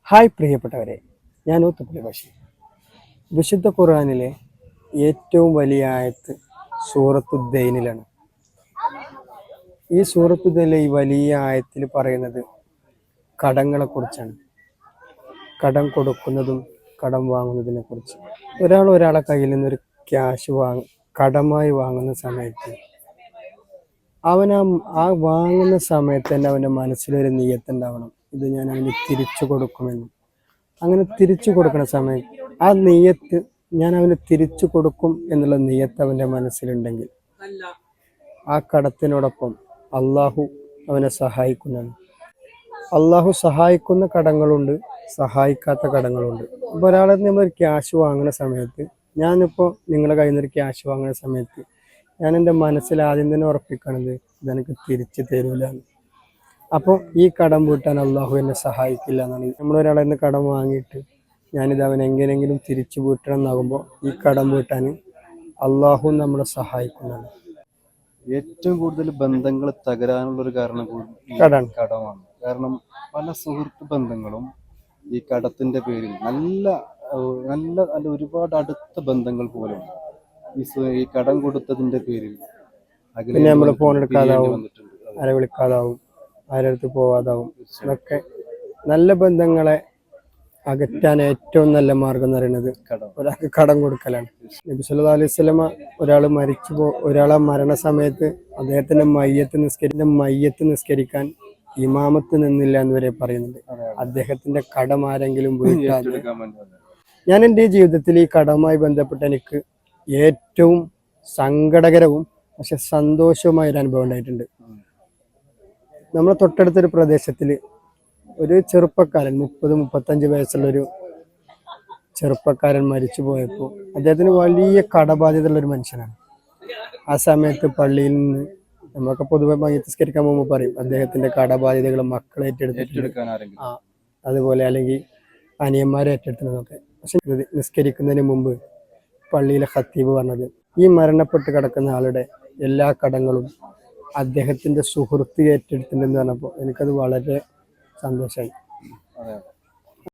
Hi പ്രിയപ്പെട്ടവരെ, ഞാൻ ഊത്തുപുലി ബഷീർ. വിശുദ്ധ ഖുർആനിലെ ഏറ്റവും വലിയ ആയത്ത് സൂറത്തുദ്ദൈനിലാണ്. ഈ സൂറത്തുദ്ദൈനിലെ ഈ വലിയ ആയത്തിൽ പറയുന്നത് കടങ്ങളെക്കുറിച്ചാണ്. കടം കൊടുക്കുന്നതും കടം വാങ്ങുന്നതിനെ കുറിച്ച്. ഒരാളെ കയ്യിൽ നിന്നൊരു ക്യാഷ് കടമായി വാങ്ങുന്ന സമയത്ത് ആ വാങ്ങുന്ന സമയത്ത് തന്നെ അവൻ്റെ മനസ്സിലൊരു നിയ്യത്തുണ്ടാവണം, ഇത് ഞാൻ അവന് തിരിച്ചു കൊടുക്കുമെന്ന്. അങ്ങനെ തിരിച്ചു കൊടുക്കുന്ന സമയത്ത് ആ നിയ്യത്ത്, ഞാൻ അവന് തിരിച്ചു കൊടുക്കും എന്നുള്ള നിയ്യത്ത് അവൻ്റെ മനസ്സിലുണ്ടെങ്കിൽ ആ കടത്തിനോടൊപ്പം അള്ളാഹു അവനെ സഹായിക്കുന്നതാണ്. അള്ളാഹു സഹായിക്കുന്ന കടങ്ങളുണ്ട്, സഹായിക്കാത്ത കടങ്ങളുണ്ട്. അപ്പോൾ ഒരാളെ നമ്മളൊരു ക്യാഷ് വാങ്ങുന്ന സമയത്ത്, ഞാനിപ്പോൾ നിങ്ങളുടെ കയ്യിൽ നിന്നൊരു ക്യാഷ് വാങ്ങുന്ന സമയത്ത് ഞാൻ എൻ്റെ മനസ്സിൽ ആദ്യം തന്നെ ഉറപ്പിക്കണത് ഇതെനിക്ക് തിരിച്ചു തരൂല. അപ്പോൾ ഈ കടം വീട്ടാൻ അള്ളാഹു എന്നെ സഹായിക്കില്ല എന്നാണ്. നമ്മളൊരാളെ നിന്ന് കടം വാങ്ങിയിട്ട് ഞാനിത് അവൻ എങ്ങനെയെങ്കിലും തിരിച്ചു വീട്ടണം എന്നാകുമ്പോൾ ഈ കടം വീട്ടാൻ അള്ളാഹു നമ്മളെ സഹായിക്കുന്നതാണ്. ഏറ്റവും കൂടുതൽ ബന്ധങ്ങൾ തകരാനുള്ളൊരു കാരണം കടമാണ്. കാരണം പല സുഹൃത്ത് ബന്ധങ്ങളും ഈ കടത്തിന്റെ പേരിൽ നല്ല നല്ല നല്ല ഒരുപാട് അടുത്ത ബന്ധങ്ങൾ പോലും ഈ കടം കൊടുത്തതിന്റെ പേരിൽ പിന്നെ നമ്മൾ ഫോൺ എടുക്കാതാവും, ആരെ വിളിക്കാതാവും, ആരടുത്ത് പോവാതാവും. അതൊക്കെ നല്ല ബന്ധങ്ങളെ അകറ്റാൻ ഏറ്റവും നല്ല മാർഗം എന്ന് പറയുന്നത് ഒരാൾക്ക് കടം കൊടുക്കലാണ്. നബി സല്ലല്ലാഹു അലൈഹി വസല്ലമ ഒരാളെ മരണസമയത്ത് അദ്ദേഹത്തിന്റെ മയ്യത്ത് നിസ്കരിക്കാൻ ഇമാമത്ത് നിന്നില്ല എന്ന് വരെ പറയുന്നുണ്ട്. അദ്ദേഹത്തിന്റെ കടം ആരെങ്കിലും വീട്ടാതെ. ഞാൻ എൻ്റെ ജീവിതത്തിൽ ഈ കടവുമായി ബന്ധപ്പെട്ട് എനിക്ക് ഏറ്റവും സങ്കടകരവും പക്ഷെ സന്തോഷവുമായ ഒരു അനുഭവം ഉണ്ടായിട്ടുണ്ട്. നമ്മുടെ തൊട്ടടുത്തൊരു പ്രദേശത്തിൽ ഒരു ചെറുപ്പക്കാരൻ, 30-35 വയസ്സുള്ളൊരു ചെറുപ്പക്കാരൻ മരിച്ചു പോയപ്പോൾ അദ്ദേഹത്തിന് വലിയ കടബാധ്യതയുള്ളൊരു മനുഷ്യനാണ്. ആ സമയത്ത് പള്ളിയിൽ നിന്ന് നമ്മളൊക്കെ പൊതുവെ മയ്യത്തിസ്കരിക്കാൻ പോകുമ്പോൾ പറയും അദ്ദേഹത്തിന്റെ കടബാധ്യതകൾ മക്കളെ ഏറ്റെടുത്തിട്ടുണ്ട്, അതുപോലെ അല്ലെങ്കിൽ അനിയന്മാരെ ഏറ്റെടുക്കുന്നതൊക്കെ. പക്ഷെ നിസ്കരിക്കുന്നതിന് മുമ്പ് പള്ളിയിലെ ഖത്തീബ് പറഞ്ഞത് ഈ മരണപ്പെട്ട് കിടക്കുന്ന ആളുടെ എല്ലാ കടങ്ങളും അദ്ദേഹത്തിന്റെ സുഹൃത്ത് ഏറ്റെടുത്തിട്ടുണ്ടെന്ന് പറഞ്ഞപ്പോൾ എനിക്കത് വളരെ സന്തോഷമായി.